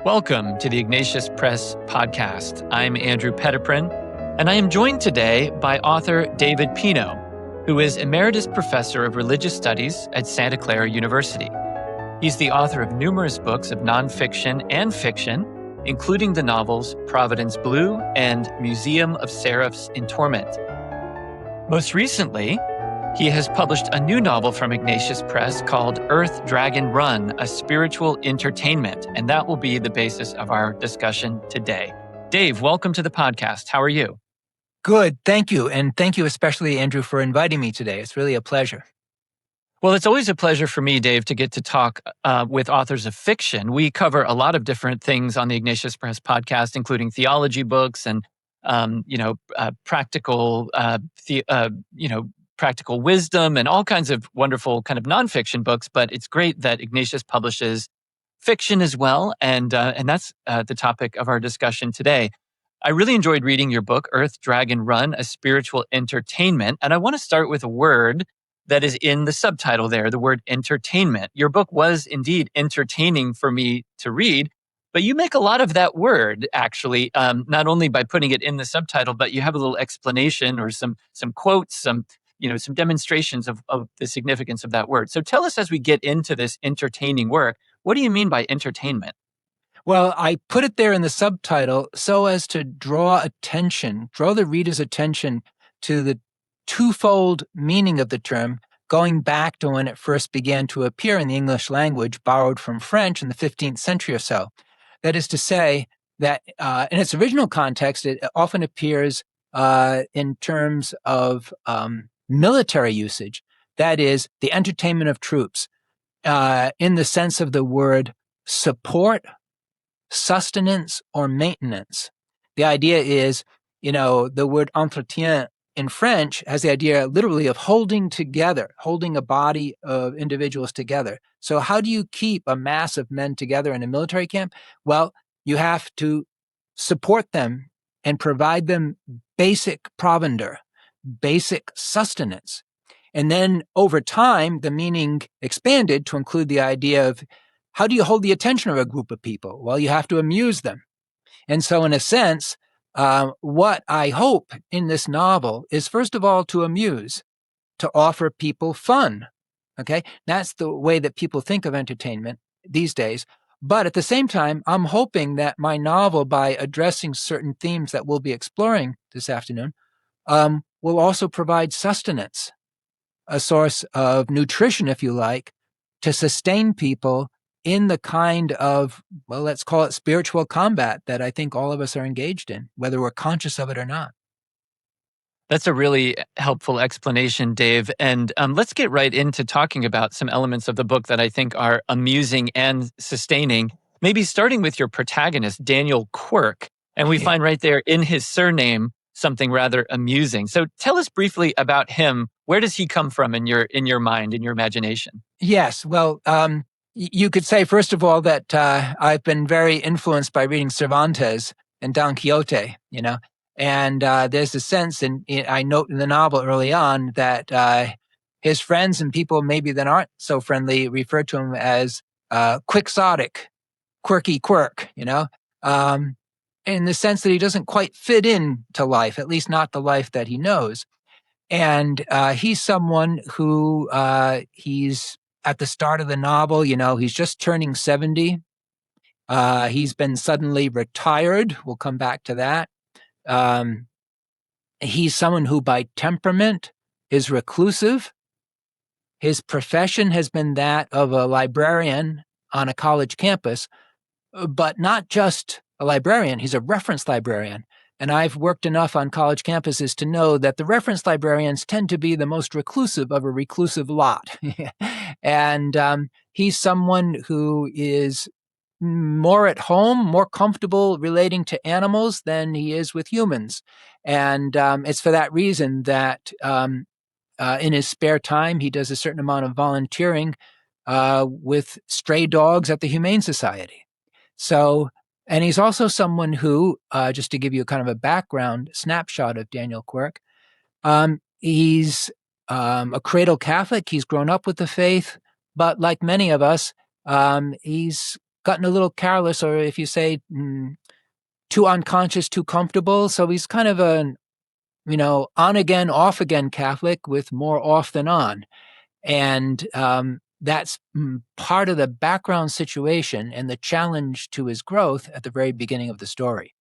Welcome to the Ignatius Press podcast. I'm Andrew Petiprin, and I am joined today by author David Pinault, who is Emeritus Professor of Religious Studies at Santa Clara University. He's the author of numerous books of nonfiction and fiction, including the novels Providence Blue and Museum of Seraphs in Torment. Most recently, he has published a new novel from Ignatius Press called Earth, Dragon, Run, A Spiritual Entertainment, and that will be the basis of our discussion today. Dave, welcome to the podcast. How are you? Good, thank you. And thank you especially, Andrew, for inviting me today. It's really a pleasure. Well, it's always a pleasure for me, Dave, to get to talk with authors of fiction. We cover a lot of different things on the Ignatius Press podcast, including theology books and, practical wisdom and all kinds of wonderful kind of nonfiction books. But it's great that Ignatius publishes fiction as well. And that's the topic of our discussion today. I really enjoyed reading your book, Earth, Dragon, Run, A Spiritual Entertainment. And I want to start with a word that is in the subtitle there, the word entertainment. Your book was indeed entertaining for me to read, but you make a lot of that word, actually, not only by putting it in the subtitle, but you have a little explanation or some quotes, some demonstrations of the significance of that word. So tell us, as we get into this entertaining work, what do you mean by entertainment? Well, I put it there in the subtitle so as to draw the reader's attention to the twofold meaning of the term, going back to when it first began to appear in the English language, borrowed from French in the 15th century or so. That is to say that in its original context, it often appears in terms of military usage. That is, the entertainment of troops, in the sense of the word support, sustenance, or maintenance. The idea is, the word entretien in French has the idea literally of holding a body of individuals together. So how do you keep a mass of men together in a military camp? Well, you have to support them and provide them basic provender, basic sustenance. And then over time, the meaning expanded to include the idea of how do you hold the attention of a group of people? Well, you have to amuse them. And so in a sense, what I hope in this novel is, first of all, to amuse, to offer people fun. Okay, that's the way that people think of entertainment these days. But at the same time, I'm hoping that my novel, by addressing certain themes that we'll be exploring this afternoon, will also provide sustenance, a source of nutrition, if you like, to sustain people in the kind of, well, let's call it spiritual combat that I think all of us are engaged in, whether we're conscious of it or not. That's a really helpful explanation, Dave. And let's get right into talking about some elements of the book that I think are amusing and sustaining, maybe starting with your protagonist, Daniel Quirk. And we find right there in his surname something rather amusing. So tell us briefly about him. Where does he come from in your mind, in your imagination? Yes, well, you could say, first of all, that I've been very influenced by reading Cervantes and Don Quixote, and there's a sense, I note in the novel early on that his friends and people maybe that aren't so friendly refer to him as quixotic, quirky Quirk, in the sense that he doesn't quite fit into life, at least not the life that he knows. And he's someone who he's at the start of the novel, he's just turning 70. He's been suddenly retired. We'll come back to that. He's someone who by temperament is reclusive. His profession has been that of a librarian on a college campus, but not just a librarian. He's a reference librarian. And I've worked enough on college campuses to know that the reference librarians tend to be the most reclusive of a reclusive lot. And he's someone who is more at home, more comfortable relating to animals than he is with humans. And it's for that reason that in his spare time, he does a certain amount of volunteering with stray dogs at the Humane Society. And he's also someone who, just to give you kind of a background snapshot of Daniel Quirk, he's a cradle Catholic. He's grown up with the faith, but like many of us, he's gotten a little careless, or if you say too unconscious, too comfortable. So he's kind of an, on again, off again Catholic with more off than on. And that's part of the background situation and the challenge to his growth at the very beginning of the story.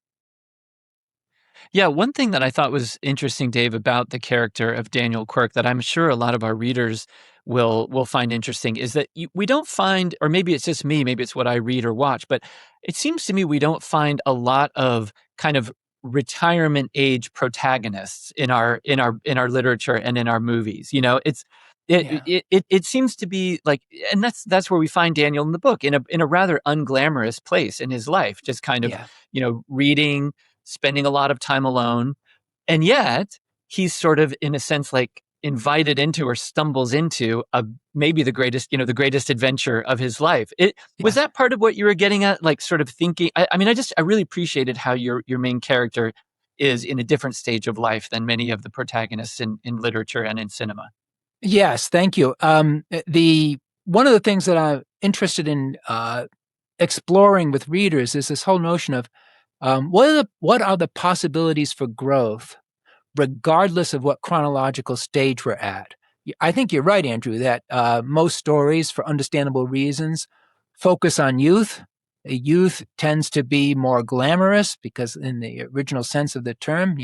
Yeah, one thing that I thought was interesting, Dave, about the character of Daniel Quirk that I'm sure a lot of our readers will find interesting is that we don't find, or maybe it's just me, maybe it's what I read or watch, but it seems to me we don't find a lot of kind of retirement age protagonists in our literature and in our movies. Yeah. It seems to be like, and that's where we find Daniel in the book, in a rather unglamorous place in his life, just kind of, Yeah. reading, spending a lot of time alone. And yet he's sort of, in a sense, like invited into or stumbles into maybe the greatest adventure of his life. Was Yeah. that part of what you were getting at? Like sort of thinking, I mean, I really appreciated how your main character is in a different stage of life than many of the protagonists in literature and in cinema. Yes, thank you. The one of the things that I'm interested in exploring with readers is this whole notion of what are the possibilities for growth, regardless of what chronological stage we're at. I think you're right, Andrew, that most stories, for understandable reasons, focus on youth. Youth tends to be more glamorous because, in the original sense of the term,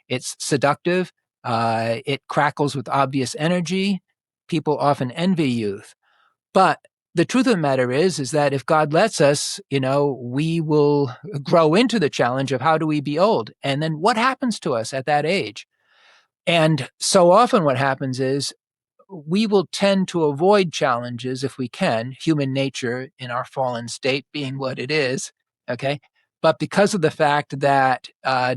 it's seductive. It crackles with obvious energy. People often envy youth. But the truth of the matter is that if God lets us, we will grow into the challenge of how do we be old? And then what happens to us at that age? And so often what happens is we will tend to avoid challenges if we can, human nature in our fallen state being what it is. Okay. But because of the fact that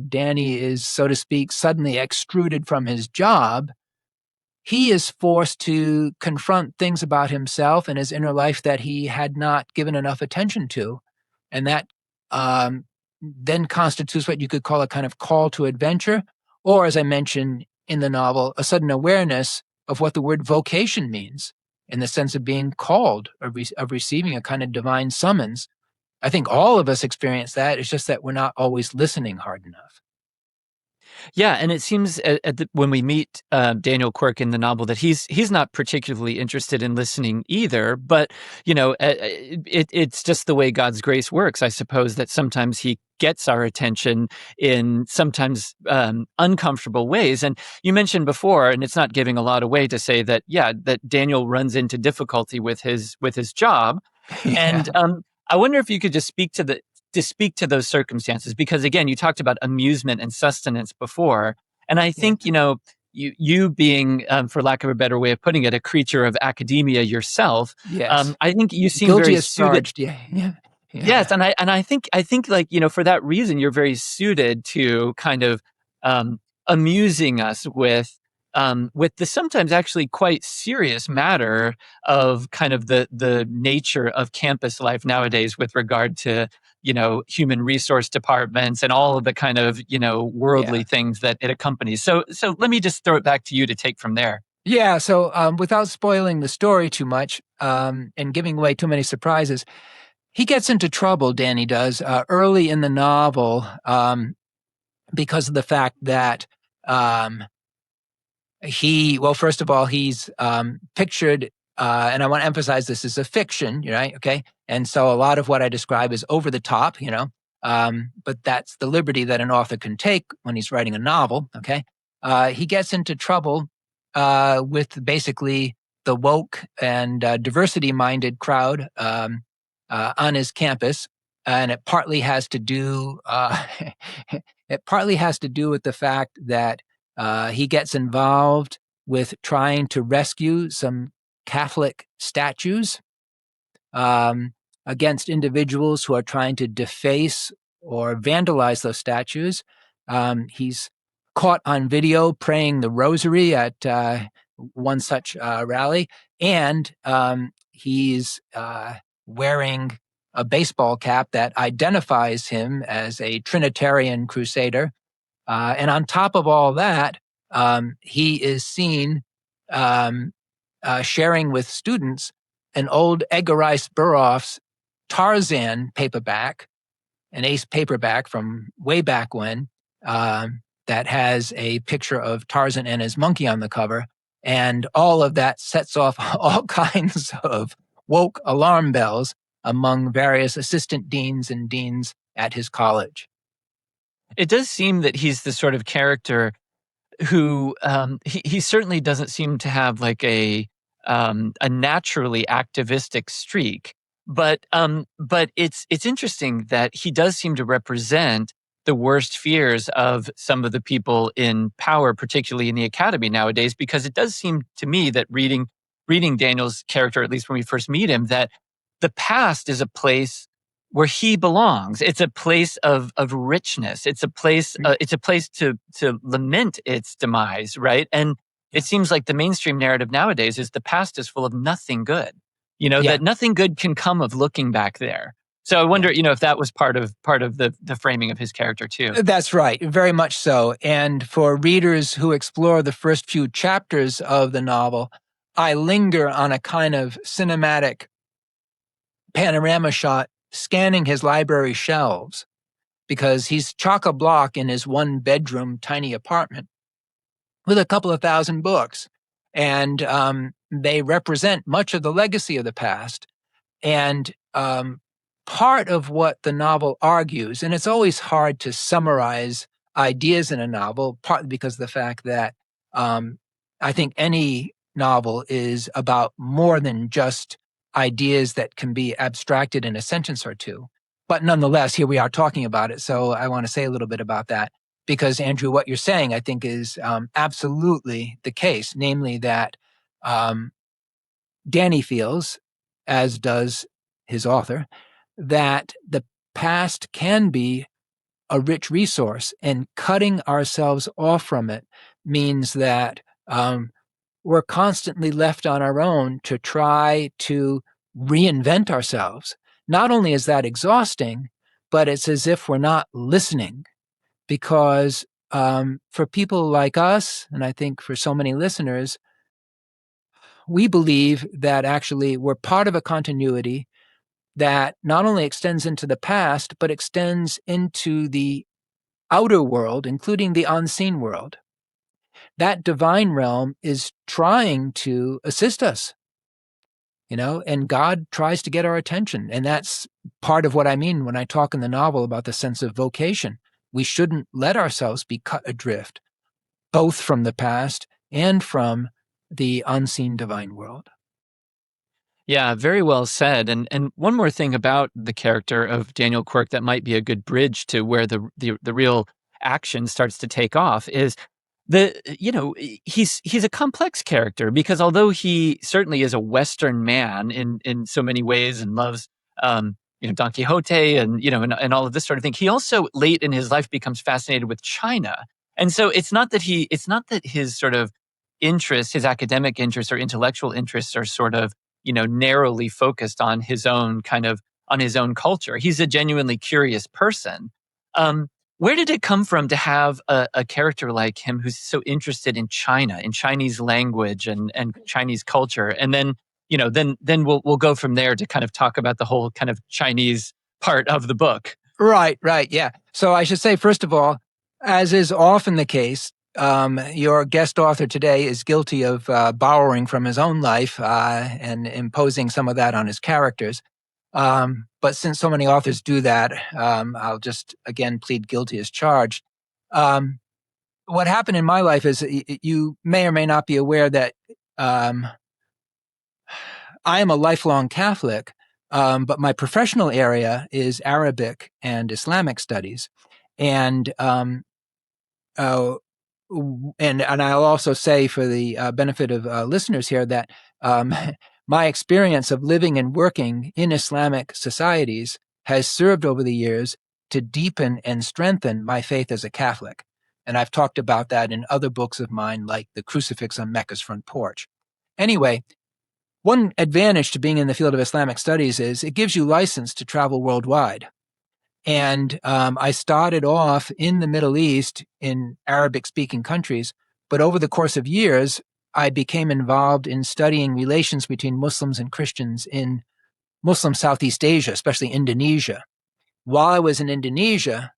Danny is, so to speak, suddenly extruded from his job, he is forced to confront things about himself and his inner life that he had not given enough attention to. And that then constitutes what you could call a kind of call to adventure, or, as I mentioned in the novel, a sudden awareness of what the word vocation means in the sense of being called, of receiving a kind of divine summons. I think all of us experience that. It's just that we're not always listening hard enough. Yeah, and it seems when we meet Daniel Quirk in the novel that he's not particularly interested in listening either. But it's just the way God's grace works, I suppose. That sometimes He gets our attention in sometimes uncomfortable ways. And you mentioned before, and it's not giving a lot away to say that, yeah, that Daniel runs into difficulty with his job, and Yeah. I wonder if you could just speak to those circumstances, because again, you talked about amusement and sustenance before, and I Yeah. think you being, for lack of a better way of putting it, a creature of academia yourself. Yes. I think you seem Guilty very as suited. charged. Yeah. Yeah. Yes, Yeah. and I think like, for that reason you're very suited to kind of amusing us with the sometimes actually quite serious matter of kind of the nature of campus life nowadays with regard to human resource departments and all of the kind of Yeah. worldly things that it accompanies. So let me just throw it back to you to take from there. Yeah. So, without spoiling the story too much and giving away too many surprises, he gets into trouble, Danny does, early in the novel because of the fact that um, well, first of all, he's pictured, and I want to emphasize this is a fiction, right? Okay. And so a lot of what I describe is over the top, but that's the liberty that an author can take when he's writing a novel. Okay. He gets into trouble with basically the woke and diversity minded crowd on his campus. And it partly has to do, it partly has to do with the fact that he gets involved with trying to rescue some Catholic statues against individuals who are trying to deface or vandalize those statues. He's caught on video praying the rosary at one such rally, and he's wearing a baseball cap that identifies him as a Trinitarian crusader. And on top of all that, he is seen sharing with students an old Edgar Rice Burroughs Tarzan paperback, an ace paperback from way back when, that has a picture of Tarzan and his monkey on the cover. And all of that sets off all kinds of woke alarm bells among various assistant deans and deans at his college. It does seem that he's the sort of character who he certainly doesn't seem to have like a naturally activistic streak, but it's interesting that he does seem to represent the worst fears of some of the people in power, particularly in the academy nowadays, because it does seem to me that reading Daniel's character, at least when we first meet him, that the past is a place where he belongs. It's a place of richness. It's a place. It's a place to lament its demise, right? And it seems like the mainstream narrative nowadays is the past is full of nothing good. That nothing good can come of looking back there. So I wonder, if that was part of the framing of his character too. That's right, very much so. And for readers who explore the first few chapters of the novel, I linger on a kind of cinematic panorama shot scanning his library shelves, because he's chock-a-block in his one-bedroom tiny apartment with a couple of thousand books. And they represent much of the legacy of the past. And part of what the novel argues, and it's always hard to summarize ideas in a novel, partly because of the fact that I think any novel is about more than just ideas that can be abstracted in a sentence or two. But nonetheless, here we are talking about it. So I want to say a little bit about that, because Andrew, what you're saying, I think, is absolutely the case, namely that Danny feels, as does his author, that the past can be a rich resource, and cutting ourselves off from it means that we're constantly left on our own to try to reinvent ourselves. Not only is that exhausting, but it's as if we're not listening, because for people like us, and I think for so many listeners, we believe that actually we're part of a continuity that not only extends into the past, but extends into the outer world, including the unseen world. That divine realm is trying to assist us, and God tries to get our attention. And that's part of what I mean when I talk in the novel about the sense of vocation. We shouldn't let ourselves be cut adrift, both from the past and from the unseen divine world. Yeah, very well said. And one more thing about the character of Daniel Quirk that might be a good bridge to where the real action starts to take off is he's a complex character, because although he certainly is a Western man in so many ways and loves Don Quixote and all of this sort of thing, he also late in his life becomes fascinated with China. And so it's not that his sort of interests, his academic interests or intellectual interests are sort of narrowly focused on his own culture. He's a genuinely curious person. Where did it come from to have a character like him who's so interested in China, in Chinese language and Chinese culture? And then, then we'll go from there to kind of talk about the whole kind of Chinese part of the book. Right, yeah. So I should say, first of all, as is often the case, your guest author today is guilty of borrowing from his own life and imposing some of that on his characters. But since so many authors do that, I'll just, again, plead guilty as charged. What happened in my life is, you may or may not be aware that I am a lifelong Catholic, but my professional area is Arabic and Islamic studies. And I'll also say, for the benefit of listeners here, that my experience of living and working in Islamic societies has served over the years to deepen and strengthen my faith as a Catholic. And I've talked about that in other books of mine, like The Crucifix on Mecca's Front Porch. Anyway, one advantage to being in the field of Islamic studies is it gives you license to travel worldwide. And I started off in the Middle East in Arabic-speaking countries, but over the course of years, I became involved in studying relations between Muslims and Christians in Muslim Southeast Asia, especially Indonesia. While I was in Indonesia,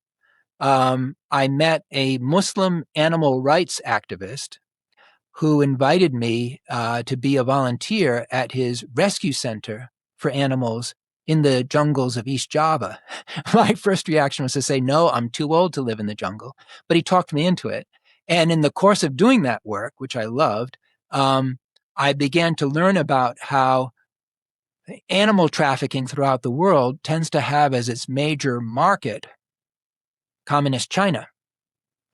I met a Muslim animal rights activist who invited me to be a volunteer at his rescue center for animals in the jungles of East Java. My first reaction was to say, no, I'm too old to live in the jungle. But he talked me into it. And in the course of doing that work, which I loved, I began to learn about how animal trafficking throughout the world tends to have as its major market communist China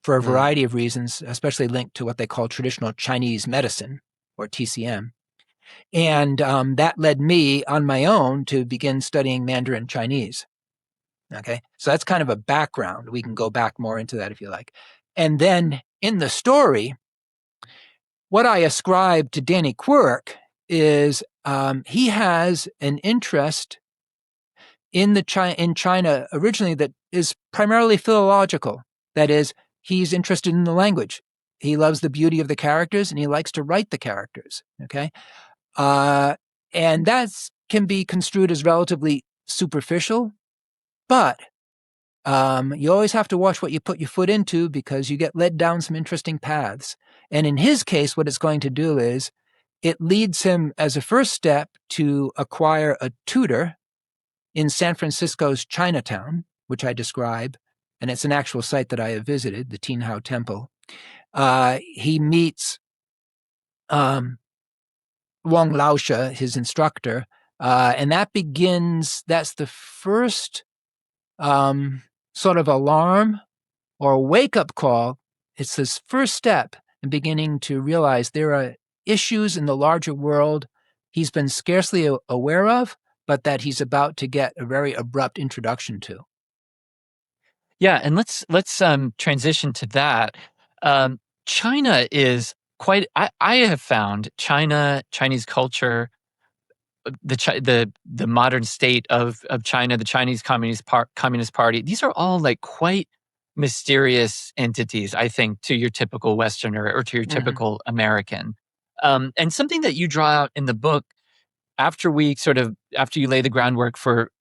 for a variety of reasons, especially linked to what they call traditional Chinese medicine, or TCM. And that led me on my own to begin studying Mandarin Chinese. Okay, so that's kind of a background. We can go back more into that if you like. And then in the story, what I ascribe to Danny Quirk is he has an interest in China originally that is primarily philological. That is, he's interested in the language. He loves the beauty of the characters, and he likes to write the characters. Okay, and that can be construed as relatively superficial, but you always have to watch what you put your foot into because you get led down some interesting paths. And in his case, what it's going to do is it leads him as a first step to acquire a tutor in San Francisco's Chinatown, which I describe, and it's an actual site that I have visited, the Tin Hau Temple. He meets Wang Laosha, his instructor, and that's the first sort of alarm or wake-up call. It's this first step in beginning to realize there are issues in the larger world he's been scarcely aware of, but that he's about to get a very abrupt introduction to. Yeah, and let's transition to that. China is quite. I have found Chinese culture, the modern state of China, the Chinese Communist Party. These are all like quite mysterious entities, I think, to your typical Westerner or to your typical American. And something that you draw out in the book after you lay the groundwork for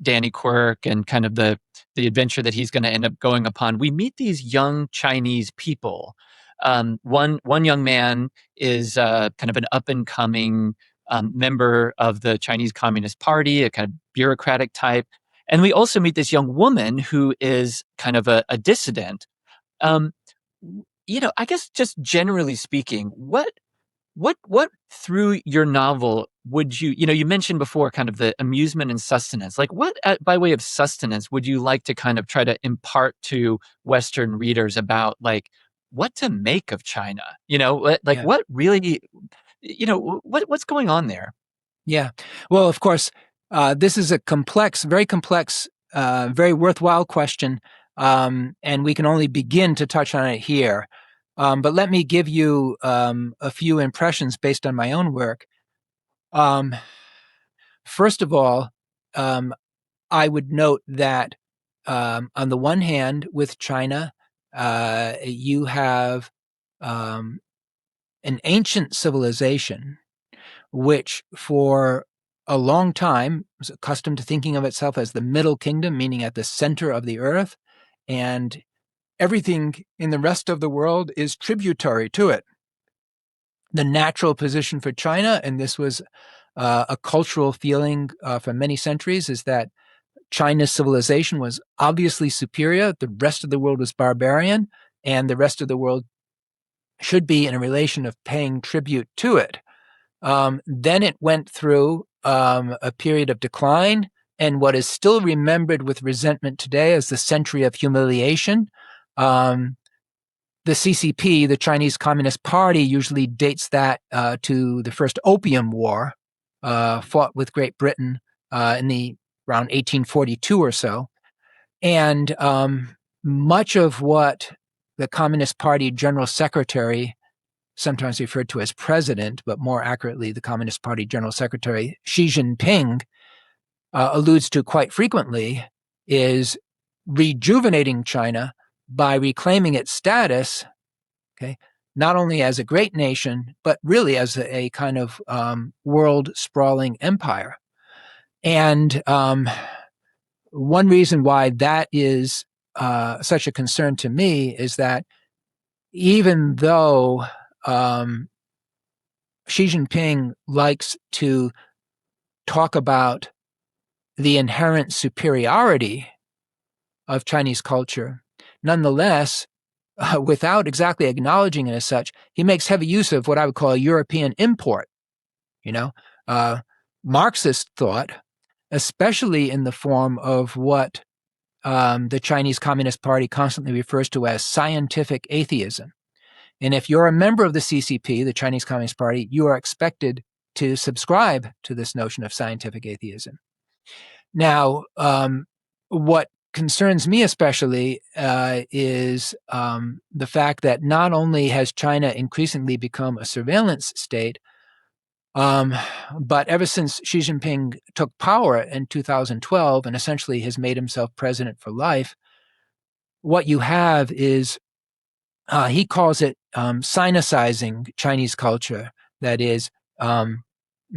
Danny Quirk and kind of the adventure that he's going to end up going upon, we meet these young Chinese people. One young man is kind of an up and coming member of the Chinese Communist Party, a kind of bureaucratic type, and we also meet this young woman who is kind of a dissident. I guess just generally speaking, what through your novel would you mentioned before kind of the amusement and sustenance, like what by way of sustenance would you like to kind of try to impart to Western readers about like what to make of China? What really, what's going on there? Yeah. Well, of course, this is a very complex, very worthwhile question. And we can only begin to touch on it here. But let me give you a few impressions based on my own work. First of all, I would note that on the one hand, with China, you have an ancient civilization which for a long time was accustomed to thinking of itself as the middle kingdom, meaning at the center of the earth, and everything in the rest of the world is tributary to it. The natural position for China, and this was a cultural feeling for many centuries, is that China's civilization was obviously superior. The rest of the world was barbarian, and the rest of the world should be in a relation of paying tribute to it. Then it went through a period of decline, and what is still remembered with resentment today as the century of humiliation. The CCP, the Chinese Communist Party, usually dates that to the first Opium War, fought with Great Britain in around 1842 or so. And much of what the Communist Party General Secretary, sometimes referred to as president, but more accurately, the Communist Party General Secretary Xi Jinping alludes to quite frequently, is rejuvenating China by reclaiming its status, okay, not only as a great nation, but really as a kind of world sprawling empire. And one reason why that is such a concern to me is that even though Xi Jinping likes to talk about the inherent superiority of Chinese culture, nonetheless, without exactly acknowledging it as such, he makes heavy use of what I would call a European import, Marxist thought, especially in the form of what the Chinese Communist Party constantly refers to as scientific atheism. And if you're a member of the CCP, the Chinese Communist Party, you are expected to subscribe to this notion of scientific atheism. Now, what concerns me especially is the fact that not only has China increasingly become a surveillance state, but ever since Xi Jinping took power in 2012 and essentially has made himself president for life, what you have is he calls it sinicizing Chinese culture. That is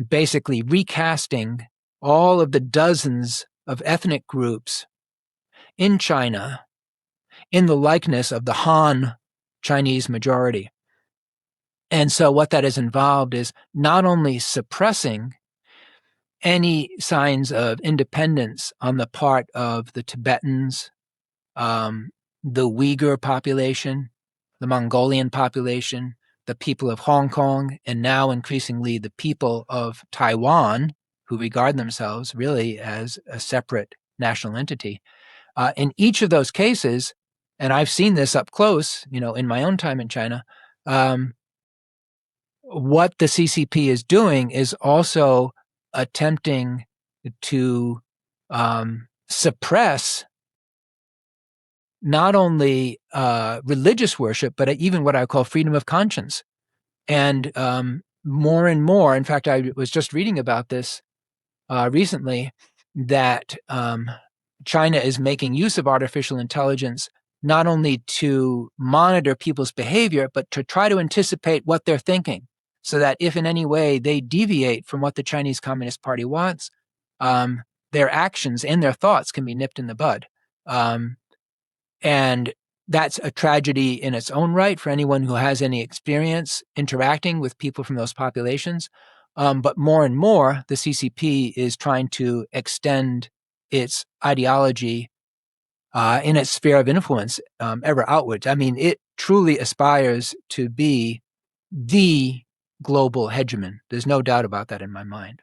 basically recasting all of the dozens of ethnic groups in China in the likeness of the Han Chinese majority. And so what that has involved is not only suppressing any signs of independence on the part of the Tibetans, the Uyghur population, the Mongolian population, the people of Hong Kong, and now increasingly the people of Taiwan, who regard themselves really as a separate national entity. In each of those cases, and I've seen this up close, in my own time in China, what the CCP is doing is also attempting to suppress not only religious worship, but even what I call freedom of conscience. And more and more, in fact, I was just reading about this recently, that China is making use of artificial intelligence not only to monitor people's behavior, but to try to anticipate what they're thinking, so that if in any way they deviate from what the Chinese Communist Party wants, their actions and their thoughts can be nipped in the bud. And that's a tragedy in its own right for anyone who has any experience interacting with people from those populations. But more and more, the CCP is trying to extend its ideology in its sphere of influence ever outwards. I mean, it truly aspires to be the global hegemon. There's no doubt about that in my mind.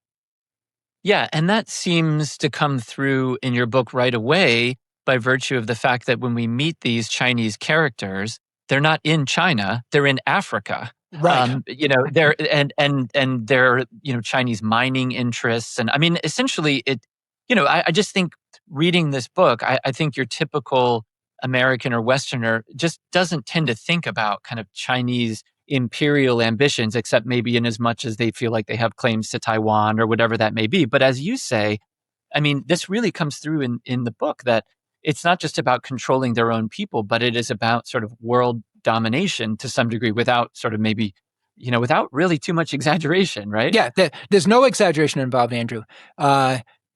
Yeah, and that seems to come through in your book right away by virtue of the fact that when we meet these Chinese characters, they're not in China, they're in Africa. Right. They're and they're, Chinese mining interests. And I mean, essentially I just think reading this book, I think your typical American or Westerner just doesn't tend to think about kind of Chinese imperial ambitions, except maybe in as much as they feel like they have claims to Taiwan or whatever that may be. But as you say, I mean, this really comes through in the book that it's not just about controlling their own people, but it is about sort of world domination to some degree without sort of maybe, without really too much exaggeration, right? Yeah, there's no exaggeration involved, Andrew.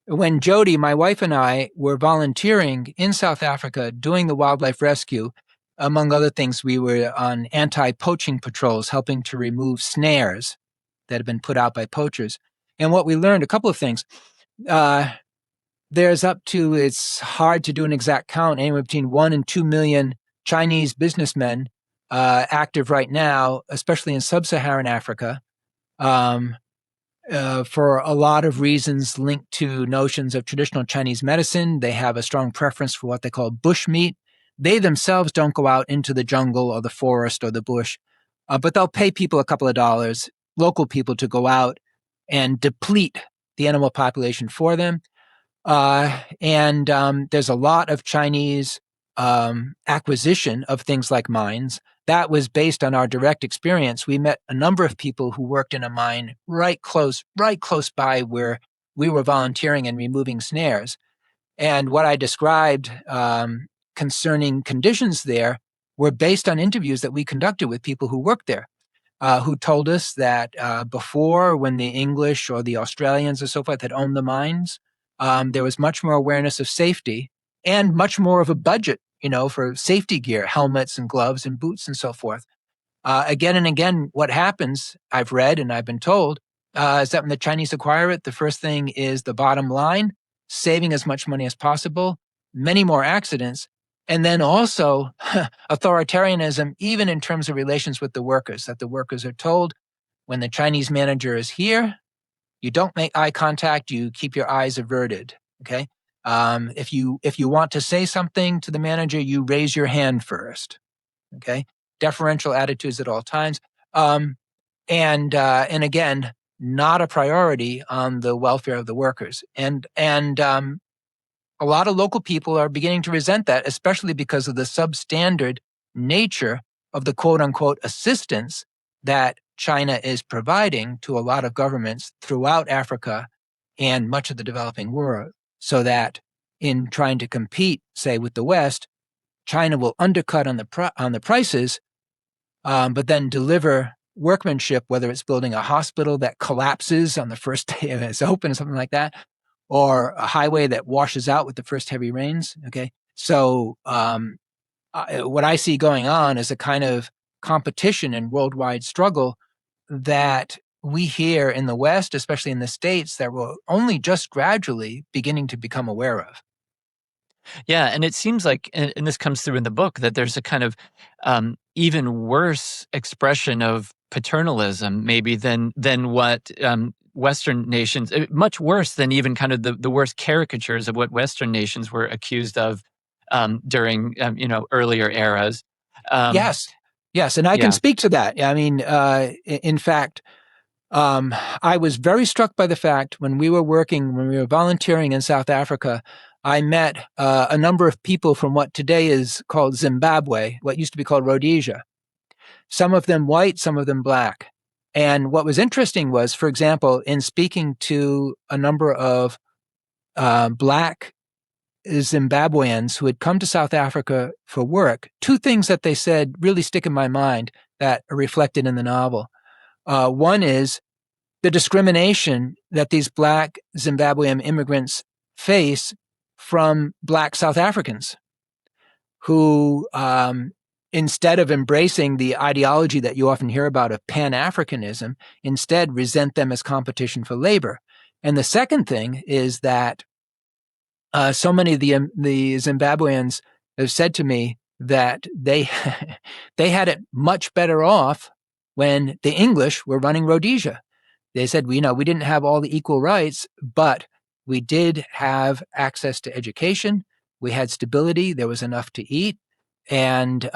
When Jody, my wife, and I were volunteering in South Africa doing the wildlife rescue, among other things, we were on anti-poaching patrols, helping to remove snares that had been put out by poachers. And what we learned, a couple of things. There's up to, it's hard to do an exact count, anywhere between 1 and 2 million Chinese businessmen active right now, especially in sub-Saharan Africa, for a lot of reasons linked to notions of traditional Chinese medicine. They have a strong preference for what they call bush meat. They themselves don't go out into the jungle or the forest or the bush, but they'll pay people a couple of dollars, local people, to go out and deplete the animal population for them. And there's a lot of Chinese acquisition of things like mines. That was based on our direct experience. We met a number of people who worked in a mine right close by where we were volunteering and removing snares. And what I described concerning conditions there were based on interviews that we conducted with people who worked there, who told us that before, when the English or the Australians or so forth had owned the mines, There was much more awareness of safety and much more of a budget, for safety gear, helmets and gloves and boots and so forth. Again and again, what happens, I've read and I've been told, is that when the Chinese acquire it, the first thing is the bottom line, saving as much money as possible, many more accidents, and then also authoritarianism, even in terms of relations with the workers, that the workers are told when the Chinese manager is here, you don't make eye contact, you keep your eyes averted, okay? If you want to say something to the manager, you raise your hand first, okay? Deferential attitudes at all times. And again, not a priority on the welfare of the workers. And a lot of local people are beginning to resent that, especially because of the substandard nature of the quote unquote assistance that China is providing to a lot of governments throughout Africa and much of the developing world, so that in trying to compete, say, with the West, China will undercut on the prices, but then deliver workmanship, whether it's building a hospital that collapses on the first day it's open, something like that, or a highway that washes out with the first heavy rains. Okay, so what I see going on is a kind of competition and worldwide struggle that we here in the West, especially in the States, that we're only just gradually beginning to become aware of. Yeah, and it seems like, and this comes through in the book, that there's a kind of even worse expression of paternalism, maybe than what Western nations, much worse than even kind of the worst caricatures of what Western nations were accused of during earlier eras. Yes, yes, and I can Yeah, speak to that. I mean, in fact, I was very struck by the fact when we were volunteering in South Africa, I met a number of people from what today is called Zimbabwe, what used to be called Rhodesia. Some of them white, some of them black. And what was interesting was, for example, in speaking to a number of black Zimbabweans who had come to South Africa for work, two things that they said really stick in my mind that are reflected in the novel. One is the discrimination that these black Zimbabwean immigrants face from black South Africans who, instead of embracing the ideology that you often hear about of Pan-Africanism, instead resent them as competition for labor. And the second thing is that so many of the Zimbabweans have said to me that they they had it much better off when the English were running Rhodesia. They said, we didn't have all the equal rights, but we did have access to education. We had stability. There was enough to eat. And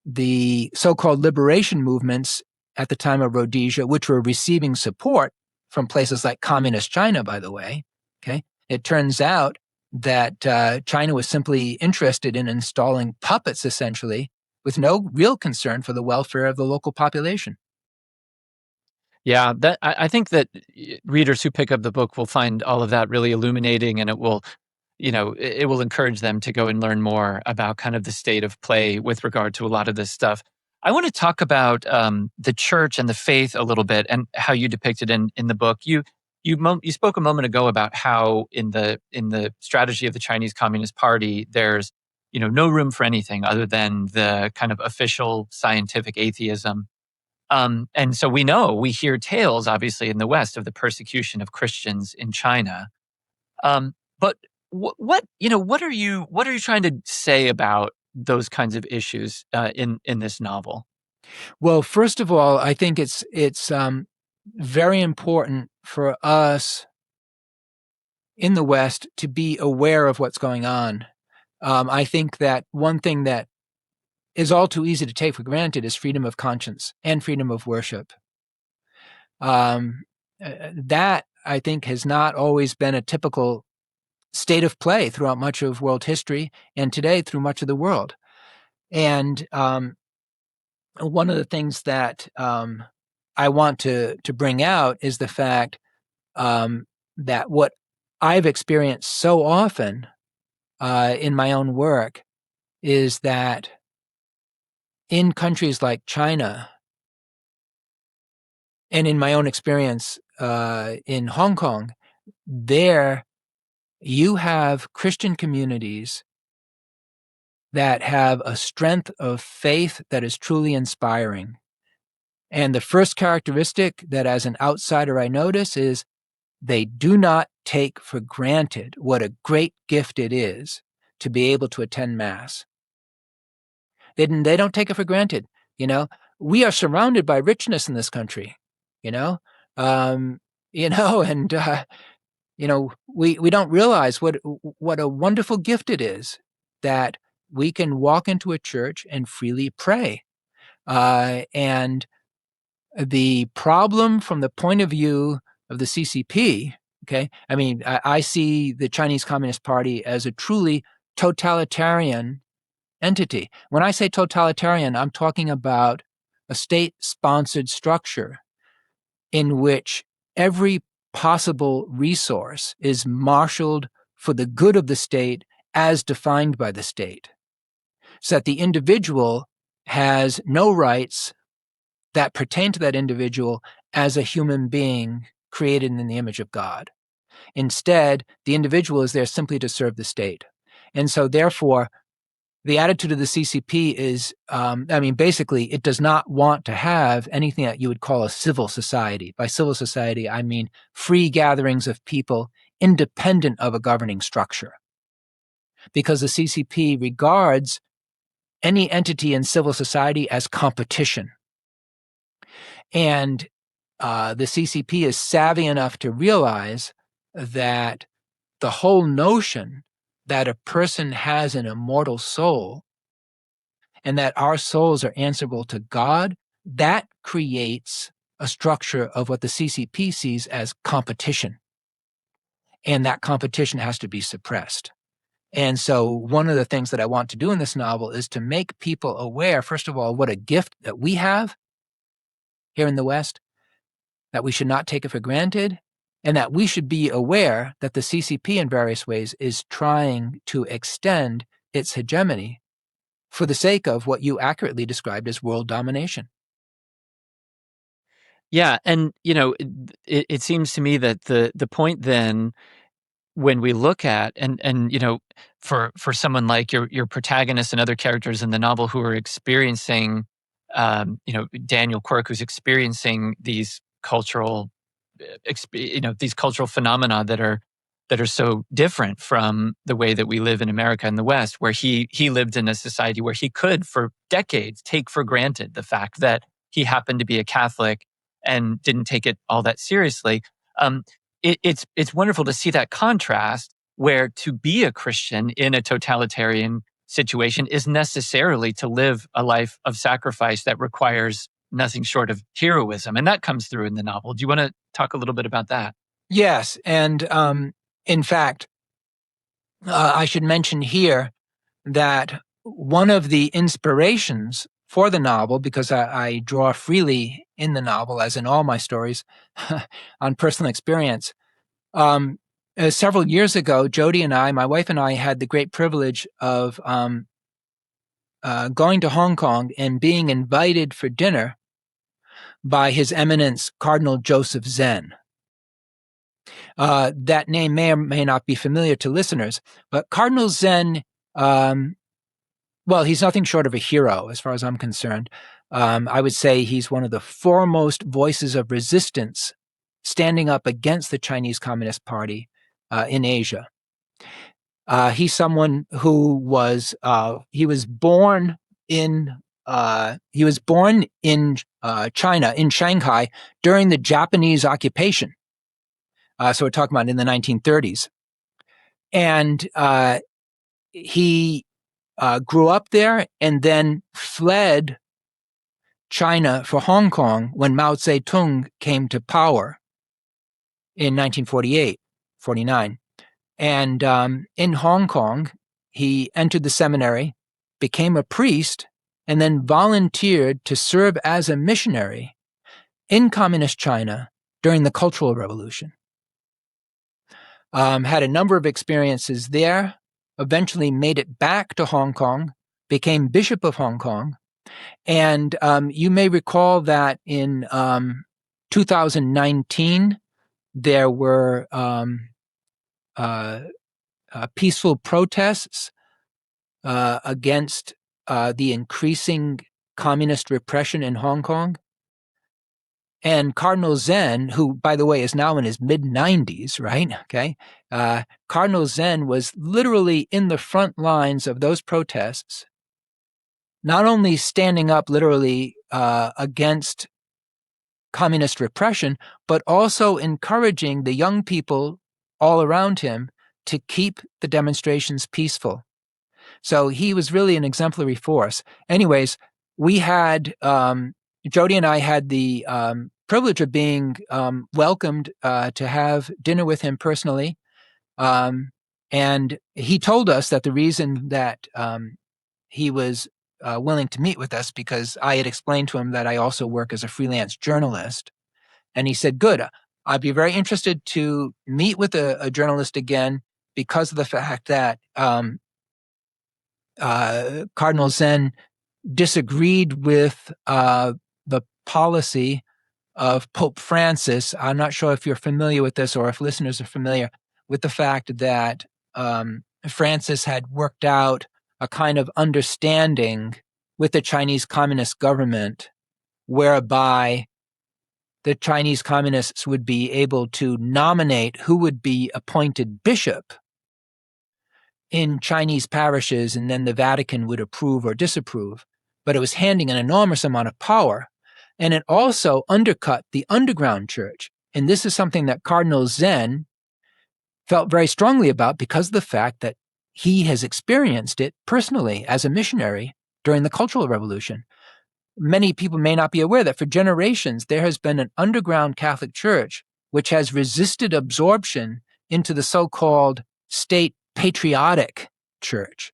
the so-called liberation movements at the time of Rhodesia, which were receiving support from places like communist China, by the way, okay, it turns out that China was simply interested in installing puppets, essentially, with no real concern for the welfare of the local population. yeah. That I think that readers who pick up the book will find all of that really illuminating, and it will it will encourage them to go and learn more about kind of the state of play with regard to a lot of this stuff. I want to talk about the church and the faith a little bit, and how you depict it in the book. You spoke a moment ago about how in the strategy of the Chinese Communist Party, there's no room for anything other than the kind of official scientific atheism. And so we hear tales, obviously, in the West of the persecution of Christians in China. But what are you trying to say about those kinds of issues in this novel? Well, first of all, I think it's very important for us in the West to be aware of what's going on. I think that one thing that is all too easy to take for granted is freedom of conscience and freedom of worship. That, I think, has not always been a typical state of play throughout much of world history, and today through much of the world. And one of the things that I want to bring out is the fact that what I've experienced so often in my own work is that in countries like China, and in my own experience in Hong Kong, there you have Christian communities that have a strength of faith that is truly inspiring. And the first characteristic that as an outsider I notice is they do not take for granted what a great gift it is to be able to attend Mass. They don't take it for granted. We are surrounded by richness in this country, you know, um, and we don't realize what a wonderful gift it is that we can walk into a church and freely pray. And the problem from the point of view of the CCP, okay, I mean, I see the Chinese Communist Party as a truly totalitarian entity. When I say totalitarian, I'm talking about a state-sponsored structure in which every possible resource is marshaled for the good of the state as defined by the state, so that the individual has no rights that pertain to that individual as a human being created in the image of God. Instead, the individual is there simply to serve the state. And so therefore, the attitude of the CCP is, basically, it does not want to have anything that you would call a civil society. By civil society, I mean free gatherings of people independent of a governing structure. Because the CCP regards any entity in civil society as competition. And the CCP is savvy enough to realize that the whole notion that a person has an immortal soul and that our souls are answerable to God, that creates a structure of what the CCP sees as competition. And that competition has to be suppressed. And so one of the things that I want to do in this novel is to make people aware, first of all, what a gift that we have here in the West, that we should not take it for granted, and that we should be aware that the CCP in various ways is trying to extend its hegemony for the sake of what you accurately described as world domination. Yeah, and it seems to me that the point then, when we look at and for someone like your protagonist and other characters in the novel who are experiencing, Daniel Quirk, who's experiencing these cultural these cultural phenomena that are so different from the way that we live in America and the West, where he lived in a society where he could for decades take for granted the fact that he happened to be a Catholic and didn't take it all that seriously. It's wonderful to see that contrast, where to be a Christian in a totalitarian situation is necessarily to live a life of sacrifice that requires nothing short of heroism. And that comes through in the novel. Do you want to talk a little bit about that? Yes. And in fact, I should mention here that one of the inspirations for the novel, because I draw freely in the novel, as in all my stories, on personal experience. Several years ago, Jody and I, my wife and I, had the great privilege of going to Hong Kong and being invited for dinner by His Eminence Cardinal Joseph Zen. That name may or may not be familiar to listeners, but Cardinal Zen, he's nothing short of a hero as far as I'm concerned. I would say he's one of the foremost voices of resistance standing up against the Chinese Communist Party in Asia. He's someone who was born in China, in Shanghai, during the Japanese occupation. So we're talking about in the 1930s. And he grew up there and then fled China for Hong Kong when Mao Zedong came to power in 1948, 49. And in Hong Kong, he entered the seminary, became a priest, and then volunteered to serve as a missionary in communist China during the Cultural Revolution. Had a number of experiences there, eventually made it back to Hong Kong, became Bishop of Hong Kong. And you may recall that in 2019, there were peaceful protests against the increasing communist repression in Hong Kong. And Cardinal Zen, who, by the way, is now in his mid-90s, right? Okay. Cardinal Zen was literally in the front lines of those protests, not only standing up literally against communist repression, but also encouraging the young people all around him to keep the demonstrations peaceful. So he was really an exemplary force. Anyways, we had, Jody and I had the privilege of being welcomed to have dinner with him personally. And he told us that the reason that he was willing to meet with us, because I had explained to him that I also work as a freelance journalist. And he said, good, I'd be very interested to meet with a journalist again because of the fact that Cardinal Zen disagreed with the policy of Pope Francis. I'm not sure if you're familiar with this or if listeners are familiar with the fact that Francis had worked out a kind of understanding with the Chinese Communist government whereby the Chinese Communists would be able to nominate who would be appointed bishop in Chinese parishes, and then the Vatican would approve or disapprove. But it was handing an enormous amount of power. And it also undercut the underground church. And this is something that Cardinal Zen felt very strongly about because of the fact that he has experienced it personally as a missionary during the Cultural Revolution. Many people may not be aware that for generations there has been an underground Catholic Church which has resisted absorption into the so-called state patriotic church,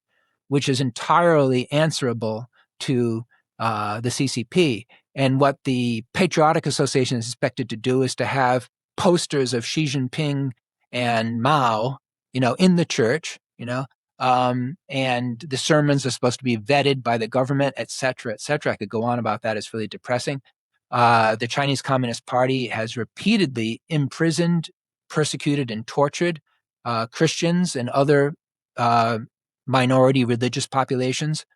which is entirely answerable to the CCP. And what the Patriotic Association is expected to do is to have posters of Xi Jinping and Mao, in the church, and the sermons are supposed to be vetted by the government, et cetera, et cetera. I could go on about that. It's really depressing. The Chinese Communist Party has repeatedly imprisoned, persecuted, and tortured Christians and other minority religious populations.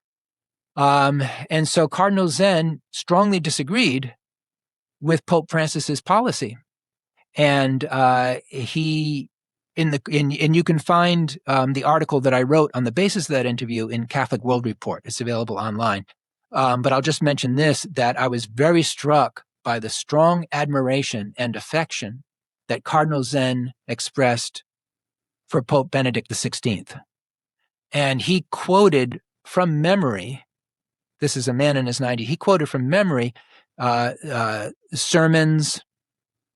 And so Cardinal Zen strongly disagreed with Pope Francis's policy. And and you can find the article that I wrote on the basis of that interview in Catholic World Report. It's available online. But I'll just mention this, that I was very struck by the strong admiration and affection that Cardinal Zen expressed for Pope Benedict XVI. And he quoted from memory, this is a man in his 90s, he quoted from memory sermons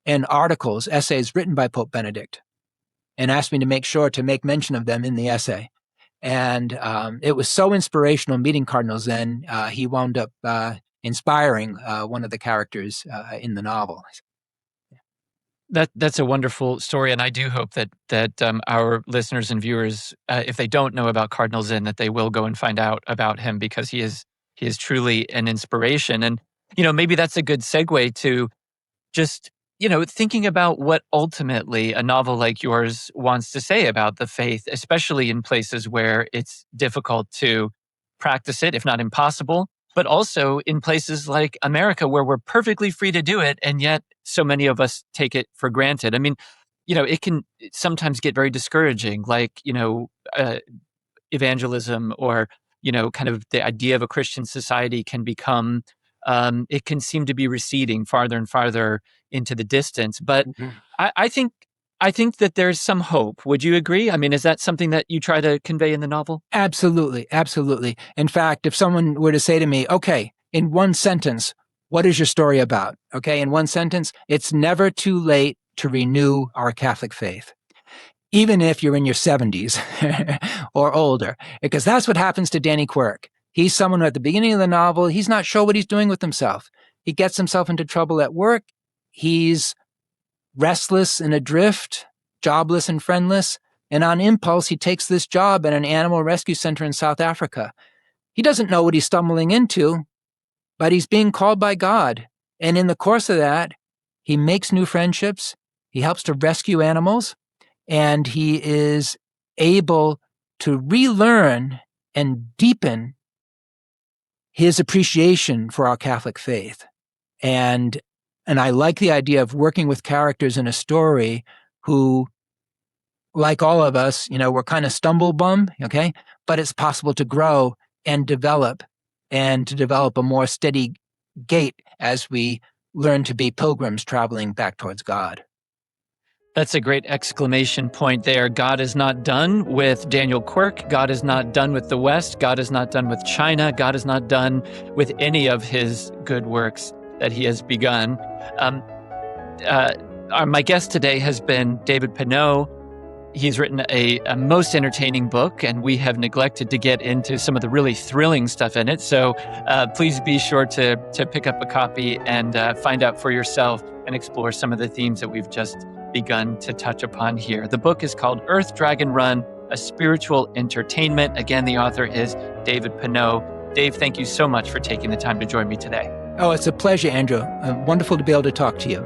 and articles, essays written by Pope Benedict, and asked me to make sure to make mention of them in the essay. And it was so inspirational meeting Cardinal Zen, he wound up inspiring one of the characters in the novel. That's a wonderful story, and I do hope that our listeners and viewers, if they don't know about Cardinal Zen, that they will go and find out about him, because he is truly an inspiration. And maybe that's a good segue to just thinking about what ultimately a novel like yours wants to say about the faith, especially in places where it's difficult to practice it, if not impossible, but also in places like America where we're perfectly free to do it, and yet so many of us take it for granted. I mean, it can sometimes get very discouraging, like, evangelism or, kind of the idea of a Christian society can become, it can seem to be receding farther and farther into the distance. But I think that there's some hope. Would you agree? I mean, is that something that you try to convey in the novel? Absolutely. Absolutely. In fact, if someone were to say to me, okay, in one sentence, what is your story about? Okay, in one sentence, it's never too late to renew our Catholic faith, even if you're in your 70s or older, because that's what happens to Danny Quirk. He's someone who at the beginning of the novel, he's not sure what he's doing with himself. He gets himself into trouble at work. He's restless and adrift, jobless and friendless. And on impulse, he takes this job at an animal rescue center in South Africa. He doesn't know what he's stumbling into, but he's being called by God. And in the course of that, he makes new friendships. He helps to rescue animals. And he is able to relearn and deepen his appreciation for our Catholic faith. And I like the idea of working with characters in a story who, like all of us, we're kind of stumble bum, okay? But it's possible to grow and develop, and to develop a more steady gait as we learn to be pilgrims traveling back towards God. That's a great exclamation point there. God is not done with Daniel Quirk. God is not done with the West. God is not done with China. God is not done with any of his good works that he has begun. My guest today has been David Pinault. He's written a most entertaining book, and we have neglected to get into some of the really thrilling stuff in it. So please be sure to pick up a copy and find out for yourself and explore some of the themes that we've just begun to touch upon here. The book is called Earth Dragon Run, A Spiritual Entertainment. Again, the author is David Pinault. Dave, thank you so much for taking the time to join me today. Oh, it's a pleasure, Andrew. Wonderful to be able to talk to you.